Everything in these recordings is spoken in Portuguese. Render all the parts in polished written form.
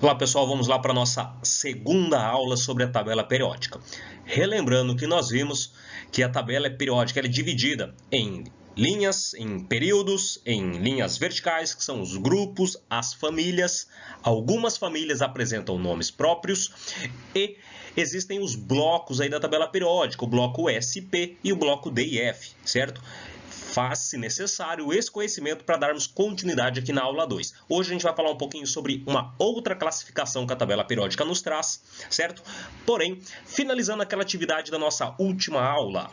Olá pessoal, vamos lá para a nossa segunda aula sobre a tabela periódica. Relembrando que nós vimos que a tabela periódica é dividida em linhas, em períodos, em linhas verticais, que são os grupos, as famílias. Algumas famílias apresentam nomes próprios e existem os blocos aí da tabela periódica, o bloco SP e o bloco D e F, certo? Faz-se necessário esse conhecimento para darmos continuidade aqui na aula 2. Hoje a gente vai falar um pouquinho sobre uma outra classificação que a tabela periódica nos traz, certo? Porém, finalizando aquela atividade da nossa última aula,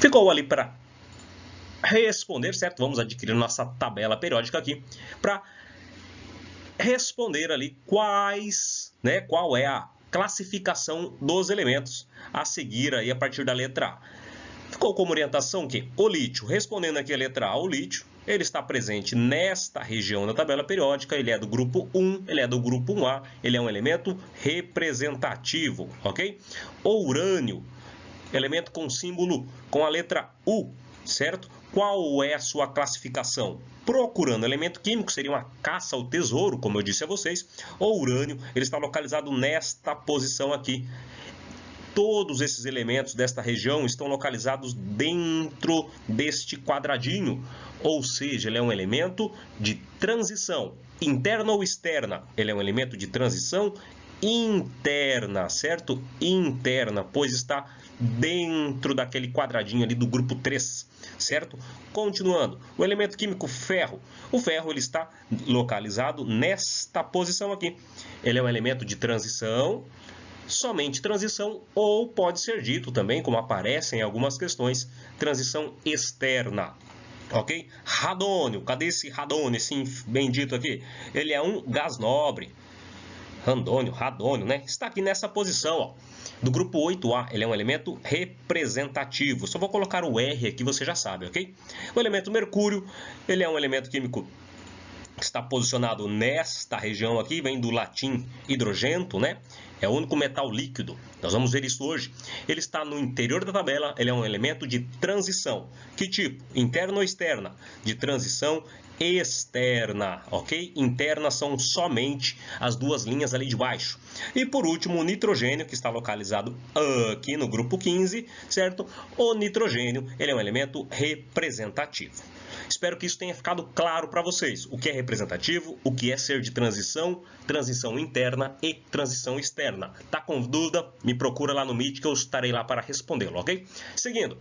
ficou ali para responder, certo? Vamos adquirir nossa tabela periódica aqui para responder ali qual é a classificação dos elementos a seguir aí a partir da letra A. Ficou como orientação que o lítio, respondendo aqui a letra A, o lítio, ele está presente nesta região da tabela periódica, ele é do grupo 1, ele é do grupo 1A, ele é um elemento representativo, ok? O urânio, elemento com símbolo com a letra U, certo? Qual é a sua classificação? Procurando elemento químico, seria uma caça ao tesouro, como eu disse a vocês. O urânio, ele está localizado nesta posição aqui. Todos esses elementos desta região estão localizados dentro deste quadradinho, ou seja, ele é um elemento de transição interna ou externa. Ele é um elemento de transição interna, certo? Interna, pois está dentro daquele quadradinho ali do grupo 3, certo? Continuando, o elemento químico ferro. O ferro ele está localizado nesta posição aqui. Ele é um elemento de transição, somente transição, ou pode ser dito também, como aparece em algumas questões, transição externa. Ok? Radônio, cadê esse radônio, esse bendito aqui? Ele é um gás nobre. Radônio, né? Está aqui nessa posição, ó, do grupo 8A. Ele é um elemento representativo. Só vou colocar o R aqui, você já sabe, ok? O elemento mercúrio, ele é um elemento químico que está posicionado nesta região aqui, vem do latim hidrogento, né? É o único metal líquido. Nós vamos ver isso hoje. Ele está no interior da tabela, ele é um elemento de transição. Que tipo? Interna ou externa? De transição externa, ok? Interna são somente as duas linhas ali de baixo. E por último, o nitrogênio, que está localizado aqui no grupo 15, certo? O nitrogênio, ele é um elemento representativo. Espero que isso tenha ficado claro para vocês. O que é representativo, o que é ser de transição, transição interna e transição externa. Tá com dúvida? Me procura lá no Meet que eu estarei lá para respondê-lo, ok? Seguindo.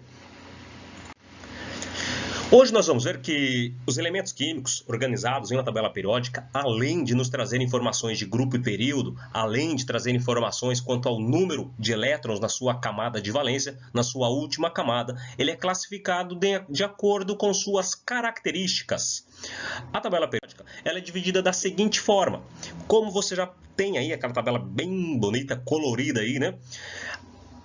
Hoje nós vamos ver que os elementos químicos organizados em uma tabela periódica, além de nos trazer informações de grupo e período, além de trazer informações quanto ao número de elétrons na sua camada de valência, na sua última camada, ele é classificado de acordo com suas características. A tabela periódica ela é dividida da seguinte forma, como você já tem aí aquela tabela bem bonita, colorida aí, né?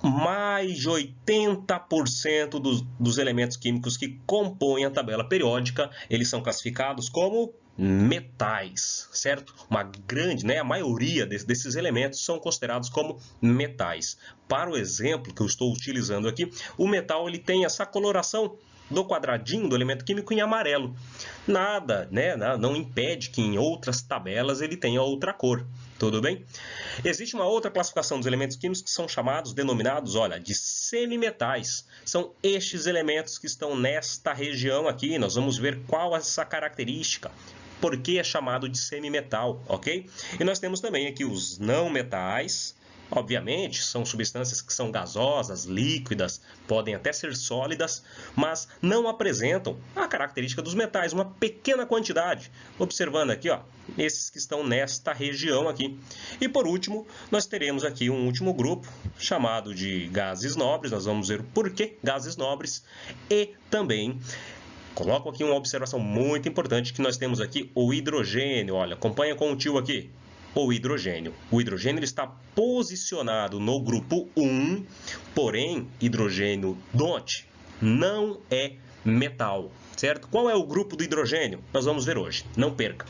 Mais de 80% dos elementos químicos que compõem a tabela periódica, eles são classificados como metais, certo? Uma grande, né, a maioria desses elementos são considerados como metais. Para o exemplo que eu estou utilizando aqui, o metal ele tem essa coloração do quadradinho do elemento químico em amarelo. Nada, né, não impede que em outras tabelas ele tenha outra cor. Tudo bem? Existe uma outra classificação dos elementos químicos que são denominados, olha, de semimetais. São estes elementos que estão nesta região aqui. Nós vamos ver qual é essa característica. Por que é chamado de semimetal, ok? E nós temos também aqui os não metais. Obviamente, são substâncias que são gasosas, líquidas, podem até ser sólidas, mas não apresentam a característica dos metais, uma pequena quantidade. Observando aqui, ó, esses que estão nesta região aqui. E por último, nós teremos aqui um último grupo, chamado de gases nobres. Nós vamos ver por que gases nobres e também coloco aqui uma observação muito importante que nós temos aqui o hidrogênio. Olha, acompanha com o tio aqui. O hidrogênio. O hidrogênio ele está posicionado no grupo 1, porém, hidrogênio, note, não é metal, certo? Qual é o grupo do hidrogênio? Nós vamos ver hoje, não perca.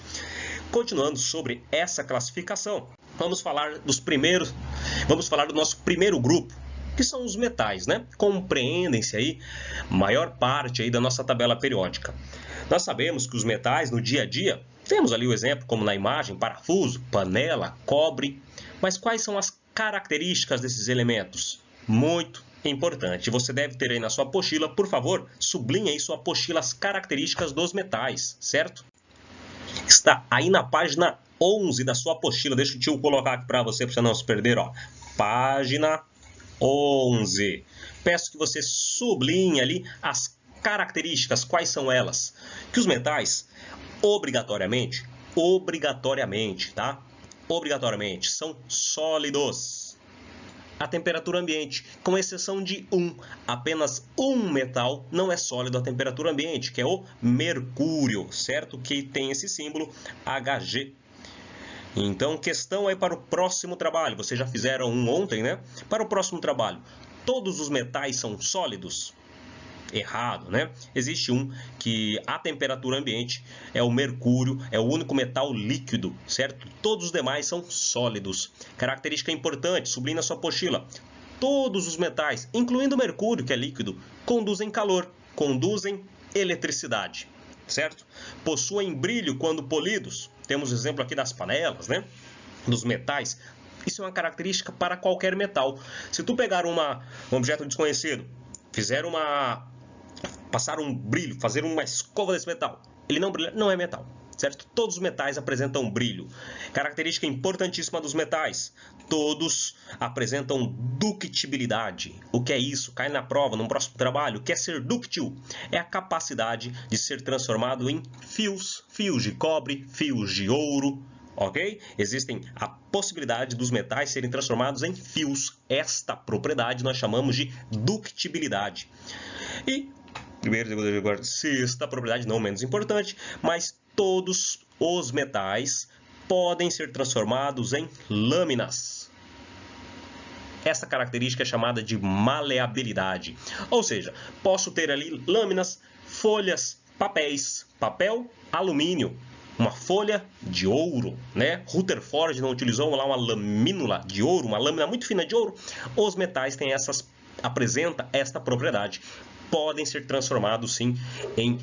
Continuando sobre essa classificação, vamos falar do nosso primeiro grupo, que são os metais, né? Compreendem-se aí maior parte aí da nossa tabela periódica. Nós sabemos que os metais no dia a dia Temos ali o exemplo, como na imagem, parafuso, panela, cobre. Mas quais são as características desses elementos? Muito importante. Você deve ter aí na sua apostila, por favor, sublinhe aí sua apostila as características dos metais, certo? Está aí na página 11 da sua apostila. Deixa o tio colocar aqui para você não se perder, ó. Página 11. Peço que você sublinhe ali as características, quais são elas? Que os metais, obrigatoriamente, tá? Obrigatoriamente, são sólidos à temperatura ambiente, com exceção de apenas um metal não é sólido à temperatura ambiente, que é o mercúrio, certo? Que tem esse símbolo Hg. Então, questão aí para o próximo trabalho. Vocês já fizeram um ontem, né? Para o próximo trabalho, todos os metais são sólidos? Errado, né? Existe um que a temperatura ambiente é o mercúrio, é o único metal líquido, certo? Todos os demais são sólidos. Característica importante, sublinhe na sua apostila. Todos os metais, incluindo o mercúrio, que é líquido, conduzem calor, conduzem eletricidade, certo? Possuem brilho quando polidos. Temos o exemplo aqui das panelas, né? Dos metais. Isso é uma característica para qualquer metal. Se tu pegar um objeto desconhecido, passar um brilho, fazer uma escova desse metal, ele não brilha, não é metal, certo? Todos os metais apresentam brilho. Característica importantíssima dos metais, todos apresentam ductibilidade. O que é isso? Cai na prova, no próximo trabalho. O que é ser dúctil? É a capacidade de ser transformado em fios de cobre, fios de ouro, ok? Existem a possibilidade dos metais serem transformados em fios. Esta propriedade nós chamamos de ductibilidade. E sexta propriedade, não menos importante, mas todos os metais podem ser transformados em lâminas. Essa característica é chamada de maleabilidade. Ou seja, posso ter ali lâminas, folhas, papel, alumínio, uma folha de ouro, né? Rutherford não utilizou lá uma lamínula de ouro, uma lâmina muito fina de ouro. Os metais apresentam esta propriedade. Podem ser transformados, sim, em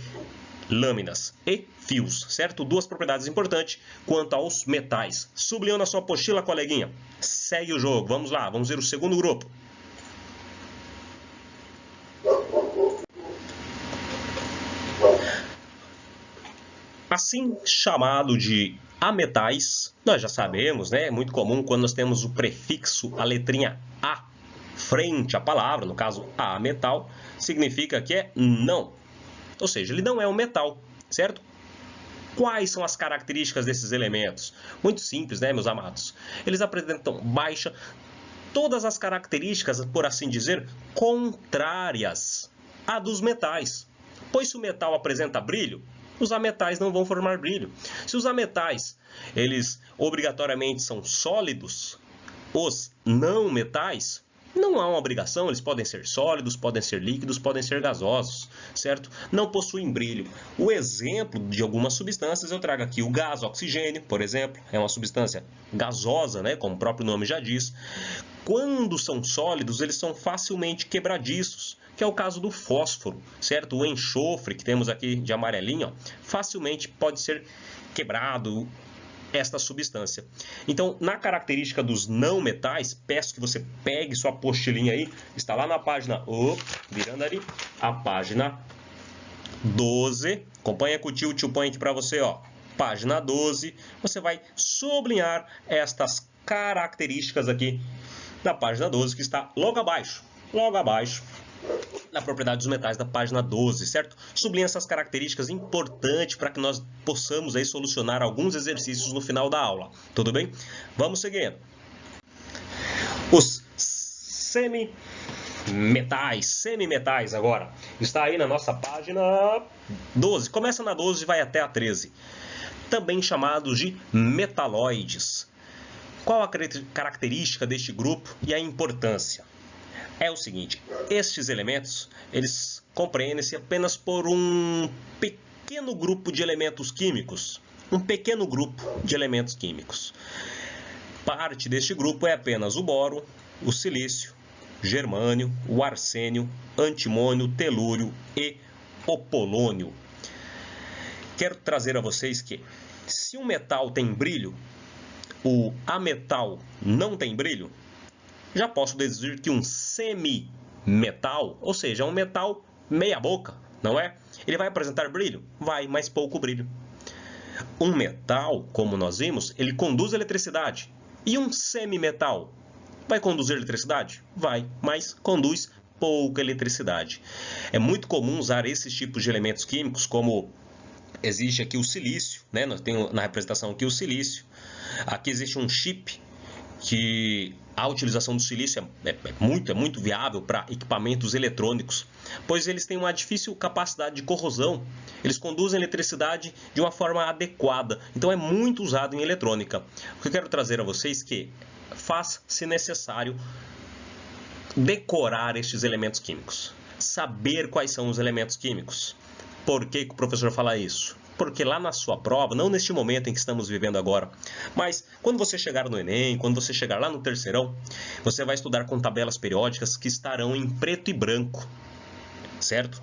lâminas e fios, certo? Duas propriedades importantes quanto aos metais. Sublinhou na sua apostila, coleguinha. Segue o jogo. Vamos lá, vamos ver o segundo grupo. Assim chamado de ametais, nós já sabemos, né? É muito comum quando nós temos o prefixo, a letrinha A, frente à palavra, no caso a metal, significa que é não. Ou seja, ele não é um metal, certo? Quais são as características desses elementos? Muito simples, né, meus amados? Eles apresentam todas as características, por assim dizer, contrárias à dos metais. Pois se o metal apresenta brilho, os ametais não vão formar brilho. Se os ametais, eles obrigatoriamente são sólidos, os não metais, não há uma obrigação, eles podem ser sólidos, podem ser líquidos, podem ser gasosos, certo? Não possuem brilho. O exemplo de algumas substâncias, eu trago aqui o gás oxigênio, por exemplo, é uma substância gasosa, né, como o próprio nome já diz. Quando são sólidos, eles são facilmente quebradiços, que é o caso do fósforo, certo? O enxofre, que temos aqui de amarelinho, ó, facilmente pode ser quebrado, esta substância. Então, na característica dos não metais, peço que você pegue sua apostilinha aí, está lá na página, virando ali, a página 12, acompanha com o tio põe aqui para você, ó, página 12, você vai sublinhar estas características aqui da página 12, que está logo abaixo, na propriedade dos metais da página 12, certo? Sublinha essas características importantes para que nós possamos aí solucionar alguns exercícios no final da aula. Tudo bem? Vamos seguindo. Os semimetais agora. Está aí na nossa página 12. Começa na 12 e vai até a 13. Também chamados de metalóides. Qual a característica deste grupo e a importância? É o seguinte, estes elementos, eles compreendem-se apenas por um pequeno grupo de elementos químicos. Parte deste grupo é apenas o boro, o silício, germânio, o arsênio, antimônio, telúrio e o polônio. Quero trazer a vocês que Se um metal tem brilho, o ametal não tem brilho, já posso dizer que um semimetal, ou seja, um metal meia boca, não é? Ele vai apresentar brilho? Vai, mas pouco brilho. Um metal, como nós vimos, ele conduz eletricidade. E um semimetal vai conduzir eletricidade? Vai, mas conduz pouca eletricidade. É muito comum usar esses tipos de elementos químicos, como existe aqui o silício, né? Nós temos na representação aqui o silício. Aqui existe um chip que a utilização do silício é muito viável para equipamentos eletrônicos, pois eles têm uma difícil capacidade de corrosão. Eles conduzem eletricidade de uma forma adequada, então é muito usado em eletrônica. O que eu quero trazer a vocês é que faz, se necessário, decorar estes elementos químicos, saber quais são os elementos químicos. Por que o professor fala isso? Porque lá na sua prova, não neste momento em que estamos vivendo agora, mas quando você chegar no Enem, quando você chegar lá no terceirão, você vai estudar com tabelas periódicas que estarão em preto e branco, certo?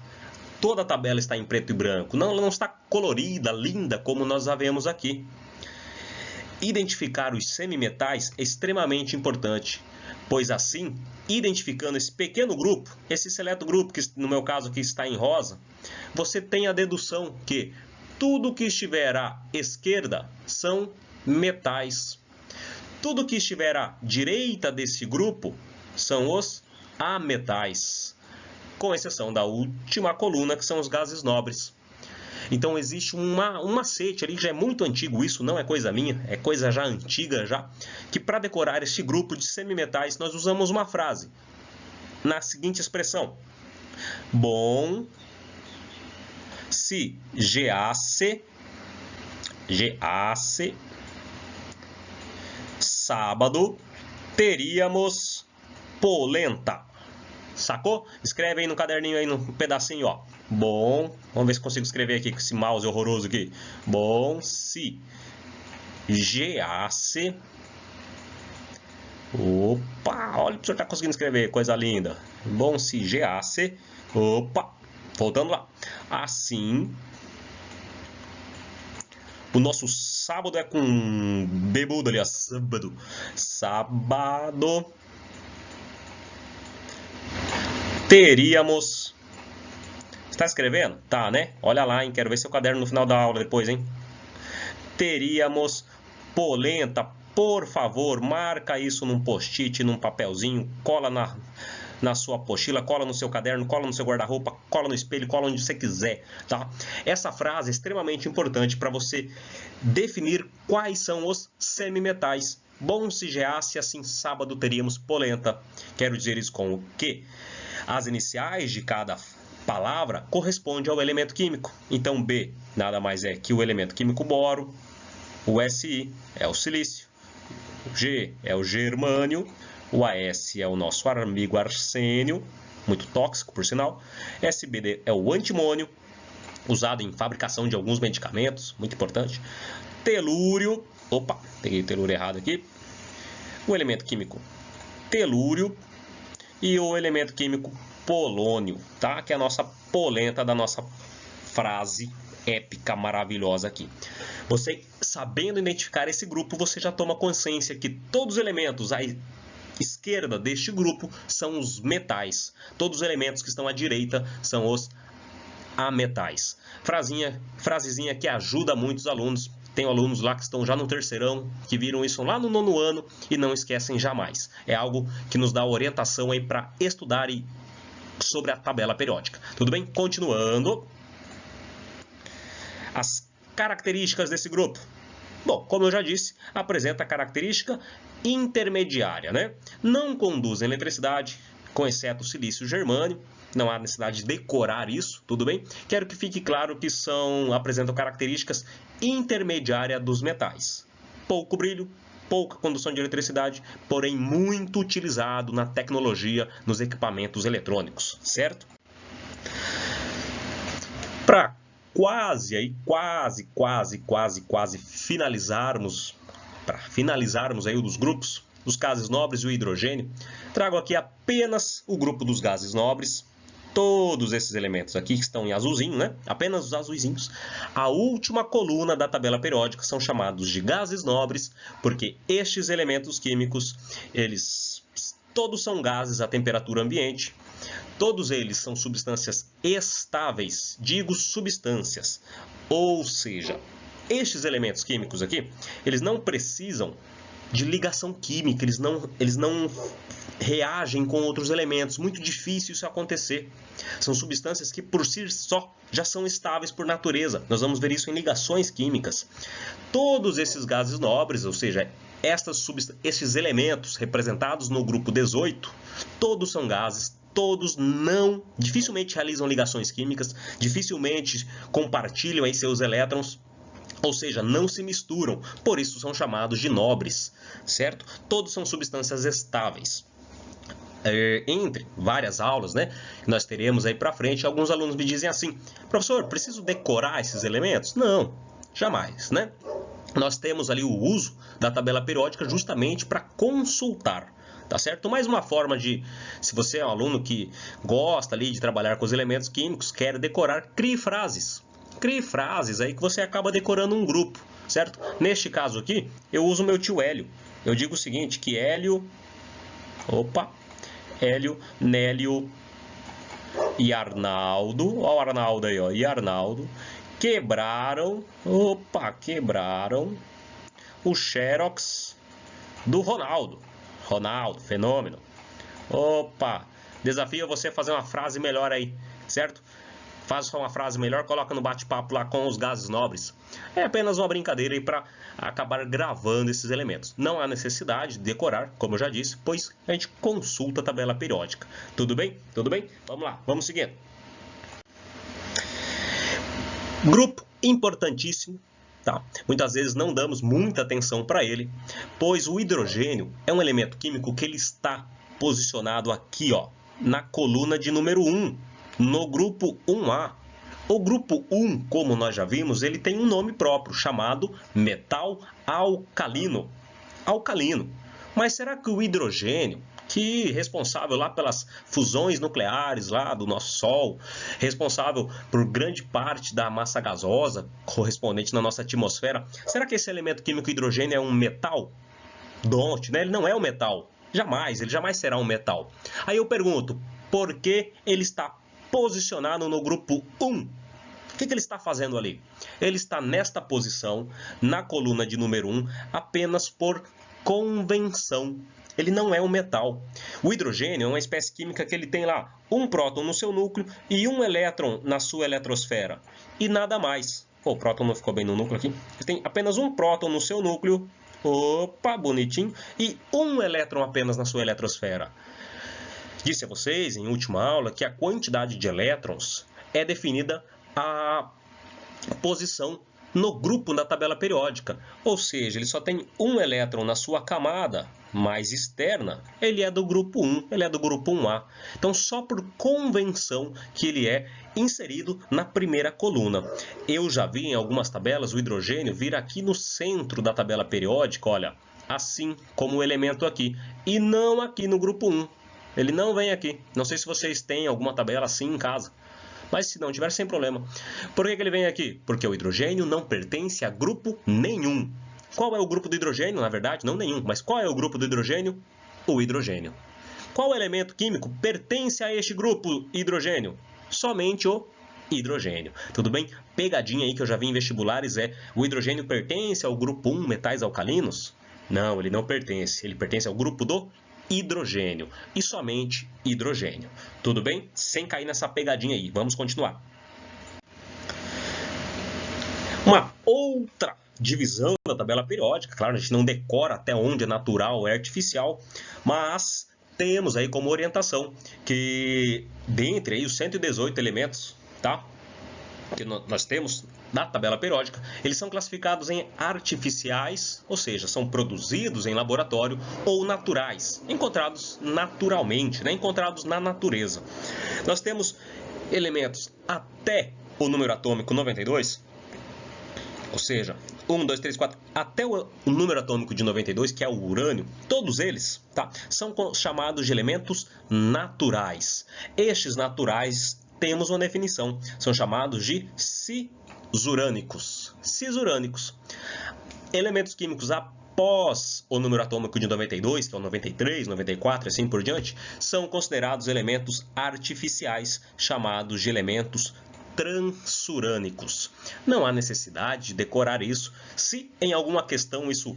Toda a tabela está em preto e branco, ela não está colorida, linda, como nós a vemos aqui. Identificar os semimetais é extremamente importante, pois assim, identificando esse pequeno grupo, esse seleto grupo, que no meu caso aqui está em rosa, você tem a dedução que tudo que estiver à esquerda são metais. Tudo que estiver à direita desse grupo são os ametais, com exceção da última coluna, que são os gases nobres. Então existe um macete ali, que já é muito antigo, isso não é coisa minha, é coisa já antiga já, que para decorar este grupo de semimetais nós usamos uma frase na seguinte expressão: bom, se geasse sábado, teríamos polenta. Sacou? Escreve aí no caderninho, aí no pedacinho, ó. Bom, vamos ver se consigo escrever aqui com esse mouse horroroso aqui. Bom, se geasse... Opa, olha o que o senhor tá conseguindo escrever, coisa linda. Bom, se geasse... Opa, voltando lá. Assim... O nosso sábado é com bebudo ali, ó. Sábado. Sábado... Teríamos... Está escrevendo? Tá, né? Olha lá, hein? Quero ver seu caderno no final da aula depois, hein? Teríamos polenta. Por favor, marca isso num post-it, num papelzinho. Cola na sua apostila, cola no seu caderno, cola no seu guarda-roupa, cola no espelho, cola onde você quiser, tá? Essa frase é extremamente importante para você definir quais são os semimetais. Bom, se geasse, assim sábado teríamos polenta. Quero dizer isso com o quê? As iniciais de cada palavra correspondem ao elemento químico. Então, B nada mais é que o elemento químico boro, o Si é o silício, o G é o germânio, o AS é o nosso amigo arsênio, muito tóxico por sinal, SBD é o antimônio, usado em fabricação de alguns medicamentos, muito importante, telúrio, opa, peguei o telúrio errado aqui, o elemento químico telúrio, e o elemento químico polônio, tá? Que é a nossa polenta da nossa frase épica, maravilhosa aqui. Você, sabendo identificar esse grupo, você já toma consciência que todos os elementos à esquerda deste grupo são os metais. Todos os elementos que estão à direita são os ametais. Frasezinha que ajuda muitos alunos. Tem alunos lá que estão já no terceirão, que viram isso lá no 9º ano e não esquecem jamais. É algo que nos dá orientação aí para estudar sobre a tabela periódica. Tudo bem? Continuando. As características desse grupo. Bom, como eu já disse, apresenta a característica intermediária, né? Não conduzem eletricidade, com exceto o silício e o germânio. Não há necessidade de decorar isso, tudo bem? Quero que fique claro que apresentam características intermediárias dos metais. Pouco brilho, pouca condução de eletricidade, porém muito utilizado na tecnologia, nos equipamentos eletrônicos, certo? Para quase finalizarmos, aí o dos grupos, os gases nobres e o hidrogênio, trago aqui apenas o grupo dos gases nobres, todos esses elementos aqui que estão em azulzinho, né? Apenas os azulzinhos. A última coluna da tabela periódica são chamados de gases nobres, porque estes elementos químicos, eles todos são gases à temperatura ambiente. Todos eles são substâncias estáveis, digo substâncias. Ou seja, estes elementos químicos aqui, eles não precisam de ligação química, eles não reagem com outros elementos. Muito difícil isso acontecer. São substâncias que por si só já são estáveis por natureza. Nós vamos ver isso em ligações químicas. Todos esses gases nobres, ou seja, esses elementos representados no grupo 18, todos são gases, todos dificilmente realizam ligações químicas, dificilmente compartilham aí seus elétrons, ou seja, não se misturam, por isso são chamados de nobres, certo? Todos são substâncias estáveis. Entre várias aulas, né, que nós teremos aí para frente, alguns alunos me dizem assim: professor, preciso decorar esses elementos? Não, jamais, né? Nós temos ali o uso da tabela periódica justamente para consultar, tá certo? Mais uma forma de, se você é um aluno que gosta ali de trabalhar com os elementos químicos, quer decorar, crie frases. Crie frases aí que você acaba decorando um grupo, certo? Neste caso aqui, eu uso o meu tio Hélio. Eu digo o seguinte, que Hélio, Nélio e Arnaldo, olha o Arnaldo aí, ó, e Arnaldo, quebraram o Xerox do Ronaldo. Ronaldo, fenômeno. Desafio você a fazer uma frase melhor aí, certo? Faz só uma frase melhor, coloca no bate-papo lá com os gases nobres. É apenas uma brincadeira aí para acabar gravando esses elementos. Não há necessidade de decorar, como eu já disse, pois a gente consulta a tabela periódica. Tudo bem? Tudo bem? Vamos lá, vamos seguindo. Grupo importantíssimo, tá? Muitas vezes não damos muita atenção para ele, pois o hidrogênio é um elemento químico que ele está posicionado aqui, ó, na coluna de número 1. No grupo 1A. O grupo 1, como nós já vimos, ele tem um nome próprio, chamado metal alcalino. Alcalino. Mas será que o hidrogênio, que é responsável lá pelas fusões nucleares lá do nosso Sol, responsável por grande parte da massa gasosa correspondente na nossa atmosfera, será que esse elemento químico hidrogênio é um metal? Né? Ele não é um metal. Ele jamais será um metal. Aí eu pergunto, por que ele está posicionado no grupo 1? O que ele está fazendo ali? Ele está nesta posição, na coluna de número 1, apenas por convenção. Ele não é um metal. O hidrogênio é uma espécie química que ele tem lá um próton no seu núcleo e um elétron na sua eletrosfera. E nada mais. O próton não ficou bem no núcleo aqui. Ele tem apenas um próton no seu núcleo. Bonitinho. E um elétron apenas na sua eletrosfera. Disse a vocês, em última aula, que a quantidade de elétrons é definida a posição no grupo da tabela periódica. Ou seja, ele só tem um elétron na sua camada mais externa, ele é do grupo 1, ele é do grupo 1A. Então, só por convenção que ele é inserido na primeira coluna. Eu já vi em algumas tabelas o hidrogênio vir aqui no centro da tabela periódica, olha, assim como o elemento aqui, e não aqui no grupo 1. Ele não vem aqui. Não sei se vocês têm alguma tabela assim em casa. Mas se não tiver, sem problema. Por que ele vem aqui? Porque o hidrogênio não pertence a grupo nenhum. Qual é o grupo do hidrogênio? Na verdade, não nenhum. Mas qual é o grupo do hidrogênio? O hidrogênio. Qual elemento químico pertence a este grupo hidrogênio? Somente o hidrogênio. Tudo bem? Pegadinha aí que eu já vi em vestibulares é: o hidrogênio pertence ao grupo 1, metais alcalinos? Não, ele não pertence. Ele pertence ao grupo do hidrogênio e somente hidrogênio. Tudo bem? Sem cair nessa pegadinha aí. Vamos continuar. Uma outra divisão da tabela periódica, claro, a gente não decora até onde é natural ou é artificial, mas temos aí como orientação que dentre aí os 118 elementos, tá? Que nós temos na tabela periódica, eles são classificados em artificiais, ou seja, são produzidos em laboratório, ou naturais, encontrados naturalmente, né? Encontrados na natureza. Nós temos elementos até o número atômico 92, ou seja, 1, 2, 3, 4, até o número atômico de 92, que é o urânio, todos eles, tá, são chamados de elementos naturais. Estes naturais, temos uma definição, são chamados de cisurânicos. Cisurânicos. Elementos químicos após o número atômico de 92, que é o 93, 94 e assim por diante, são considerados elementos artificiais, chamados de elementos transurânicos. Não há necessidade de decorar isso. Se em alguma questão isso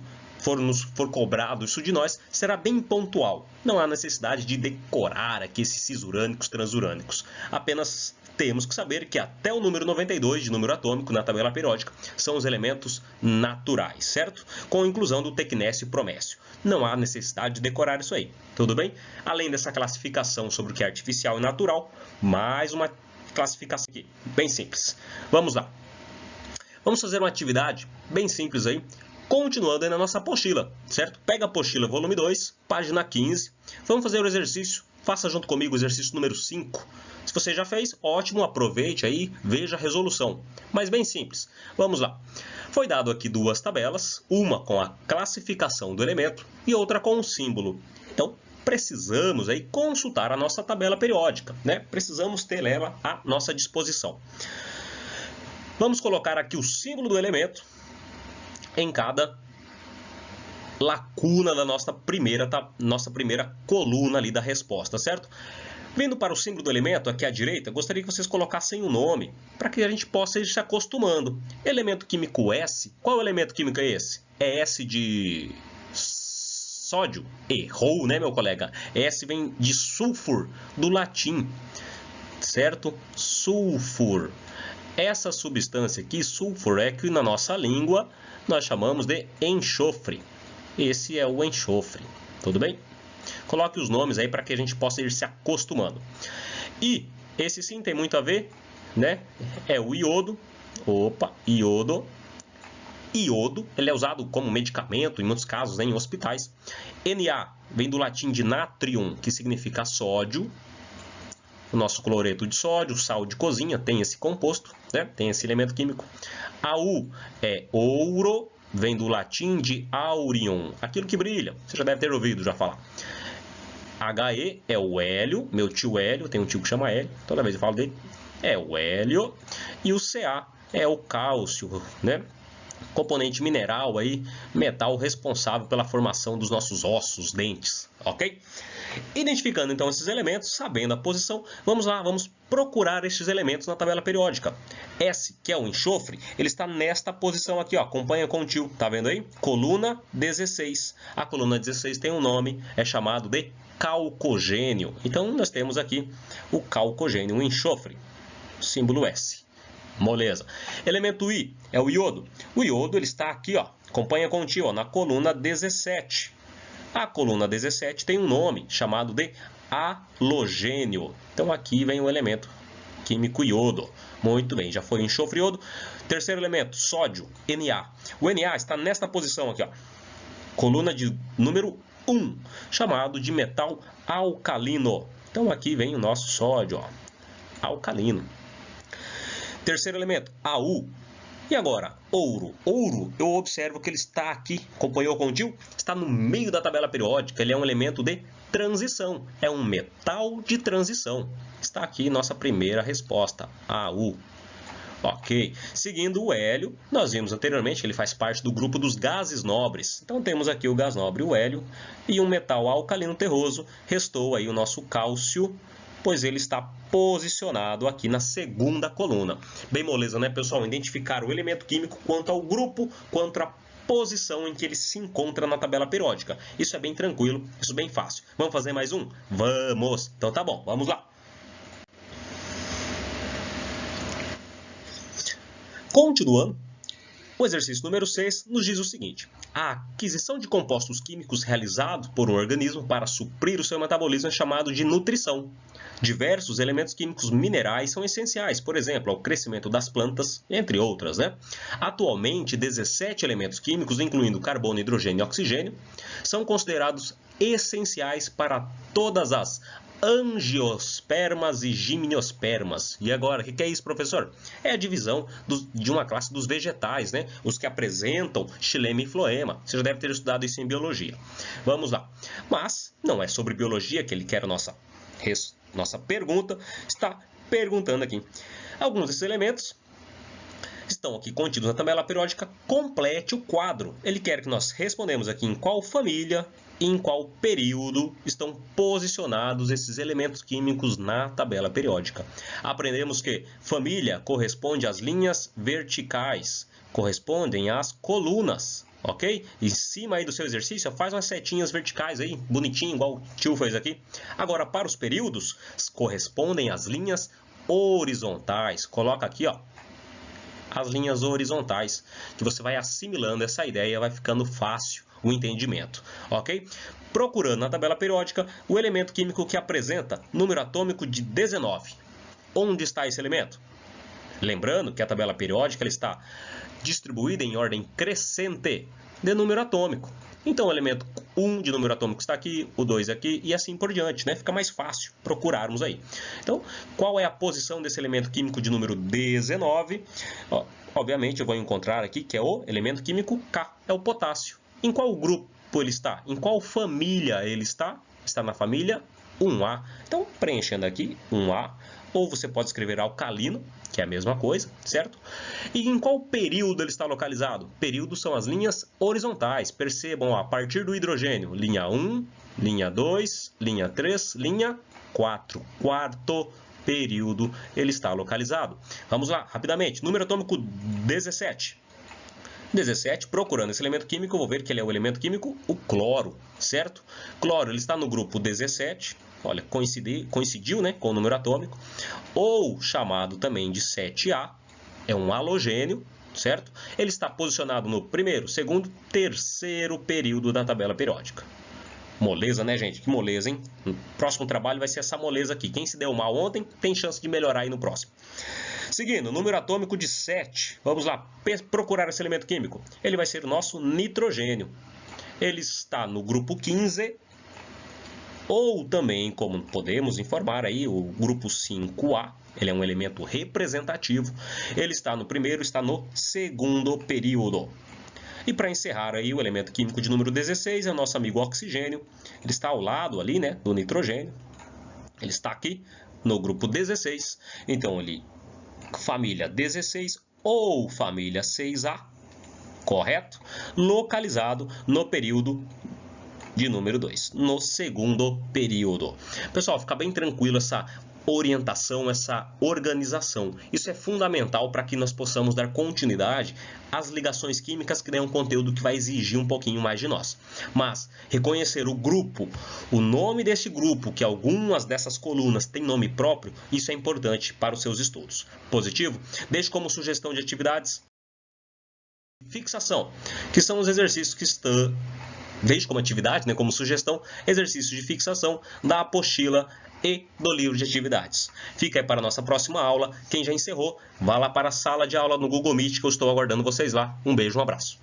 for cobrado isso de nós, será bem pontual. Não há necessidade de decorar aqui esses cisurânicos, transurânicos. Apenas temos que saber que até o número 92 de número atômico na tabela periódica são os elementos naturais, certo? Com a inclusão do tecnécio e promécio. Não há necessidade de decorar isso aí, tudo bem? Além dessa classificação sobre o que é artificial e natural, mais uma classificação aqui, bem simples. Vamos lá. Vamos fazer uma atividade bem simples aí, continuando aí na nossa apostila, certo? Pega a apostila volume 2, página 15. Vamos fazer o exercício. Faça junto comigo o exercício número 5. Se você já fez, ótimo, aproveite aí, veja a resolução. Mas bem simples. Vamos lá. Foi dado aqui duas tabelas, uma com a classificação do elemento e outra com o símbolo. Então, precisamos aí consultar a nossa tabela periódica, né? Precisamos ter ela à nossa disposição. Vamos colocar aqui o símbolo do elemento em cada lacuna da nossa primeira coluna ali da resposta, certo? Vindo para o símbolo do elemento, aqui à direita, gostaria que vocês colocassem o nome, para que a gente possa ir se acostumando. Elemento químico S, qual elemento químico é esse? É S de sódio? Errou, né, meu colega? S vem de sulfur, do latim, certo? Sulfur. Essa substância aqui, sulfur, é que na nossa língua nós chamamos de enxofre. Esse é o enxofre, tudo bem? Coloque os nomes aí para que a gente possa ir se acostumando. E esse sim tem muito a ver, né? É o iodo. Opa, iodo. Iodo, ele é usado como medicamento, em muitos casos, em hospitais. Na vem do latim de natrium, que significa sódio. O nosso cloreto de sódio, sal de cozinha, tem esse composto, né? Tem esse elemento químico. Au é ouro, vem do latim de aureum, aquilo que brilha. Você já deve ter ouvido já falar. He é o hélio, meu tio Hélio, tem um tio que chama Hélio, toda vez eu falo dele, é o hélio. E o Ca é o cálcio, né? Componente mineral aí, metal responsável pela formação dos nossos ossos, dentes, ok? Identificando então esses elementos, sabendo a posição, vamos lá, vamos procurar estes elementos na tabela periódica. S, que é o enxofre, ele está nesta posição aqui, ó, acompanha com o tio, tá vendo aí? Coluna 16. A coluna 16 tem um nome, é chamado de calcogênio. Então nós temos aqui o calcogênio, o enxofre, símbolo S. Moleza. Elemento I é o iodo. O iodo ele está aqui, ó, acompanha com o tio, ó, na coluna 17. A coluna 17 tem um nome chamado de halogênio. Então aqui vem o elemento químico iodo. Muito bem, já foi enxofre iodo. Terceiro elemento, sódio, Na. O Na está nesta posição aqui, ó, coluna de número 1, chamado de metal alcalino. Então aqui vem o nosso sódio, ó, alcalino. Terceiro elemento, Au. E agora, ouro. Ouro, eu observo que ele está aqui, acompanhou com o tio? Está no meio da tabela periódica, ele é um elemento de transição, é um metal de transição. Está aqui nossa primeira resposta, Au. Ok, seguindo o hélio, nós vimos anteriormente que ele faz parte do grupo dos gases nobres. Então temos aqui o gás nobre, o hélio, e um metal alcalino terroso. Restou aí o nosso cálcio, pois ele está posicionado aqui na segunda coluna. Bem moleza, né, pessoal? Identificar o elemento químico quanto ao grupo, quanto à posição em que ele se encontra na tabela periódica. Isso é bem tranquilo, isso é bem fácil. Vamos fazer mais um? Vamos! Então tá bom, vamos lá. Continuando, o exercício número 6 nos diz o seguinte: a aquisição de compostos químicos realizado por um organismo para suprir o seu metabolismo é chamado de nutrição. Diversos elementos químicos minerais são essenciais, por exemplo, ao crescimento das plantas, entre outras, né? Atualmente, 17 elementos químicos, incluindo carbono, hidrogênio e oxigênio, são considerados essenciais para todas as angiospermas e gimnospermas. E agora, o que é isso, professor? É a divisão de uma classe dos vegetais, né? Os que apresentam xilema e floema. Você já deve ter estudado isso em biologia. Vamos lá. Mas não é sobre biologia que ele quer a nossa pergunta. Está perguntando aqui. Alguns desses elementos estão aqui contidos na tabela periódica. Complete o quadro. Ele quer que nós respondamos aqui em qual família e em qual período estão posicionados esses elementos químicos na tabela periódica. Aprendemos que família corresponde às linhas verticais, correspondem às colunas, ok? Em cima aí do seu exercício, faz umas setinhas verticais aí, bonitinho, igual o tio fez aqui. Agora, para os períodos, correspondem às linhas horizontais. Coloca aqui, ó, as linhas horizontais, que você vai assimilando essa ideia, vai ficando fácil o entendimento, ok? Procurando na tabela periódica o elemento químico que apresenta número atômico de 19. Onde está esse elemento? Lembrando que a tabela periódica ela está distribuída em ordem crescente de número atômico. Então o elemento 1 de número atômico está aqui, o 2 aqui e assim por diante, né? Fica mais fácil procurarmos aí. Então, qual é a posição desse elemento químico de número 19? Obviamente eu vou encontrar aqui que é o elemento químico K, é o potássio. Em qual grupo ele está? Em qual família ele está? Está na família 1A. Então, preenchendo aqui 1A, ou você pode escrever alcalino, que é a mesma coisa, certo? E em qual período ele está localizado? Períodos são as linhas horizontais. Percebam, ó, a partir do hidrogênio, linha 1, linha 2, linha 3, linha 4. Quarto período ele está localizado. Vamos lá, rapidamente. Número atômico 17. 17, procurando esse elemento químico, eu vou ver que ele é o elemento químico, o cloro, certo? Cloro, ele está no grupo 17, olha, coincidiu, né, com o número atômico, ou chamado também de 7A, é um halogênio, certo? Ele está posicionado no primeiro, segundo, terceiro período da tabela periódica. Moleza, né, gente? Que moleza, hein? O próximo trabalho vai ser essa moleza aqui. Quem se deu mal ontem, tem chance de melhorar aí no próximo. Seguindo, número atômico de 7. Vamos lá, procurar esse elemento químico. Ele vai ser o nosso nitrogênio. Ele está no grupo 15, ou também, como podemos informar aí, o grupo 5A. Ele é um elemento representativo. Ele está no primeiro, está no segundo período. E para encerrar aí, o elemento químico de número 16 é o nosso amigo oxigênio. Ele está ao lado ali, né, do nitrogênio. Ele está aqui no grupo 16. Então, ele família 16 ou família 6A, correto? Localizado no período de número 2, no segundo período. Pessoal, fica bem tranquilo essa orientação, essa organização. Isso é fundamental para que nós possamos dar continuidade às ligações químicas que têm um conteúdo que vai exigir um pouquinho mais de nós. Mas reconhecer o grupo, o nome desse grupo, que algumas dessas colunas têm nome próprio, isso é importante para os seus estudos. Positivo? Deixe como sugestão de atividades fixação, que são os exercícios que estão... Veja como atividade, né, como sugestão, exercícios de fixação da apostila e do livro de atividades. Fica aí para a nossa próxima aula. Quem já encerrou, vá lá para a sala de aula no Google Meet, que eu estou aguardando vocês lá. Um beijo, um abraço.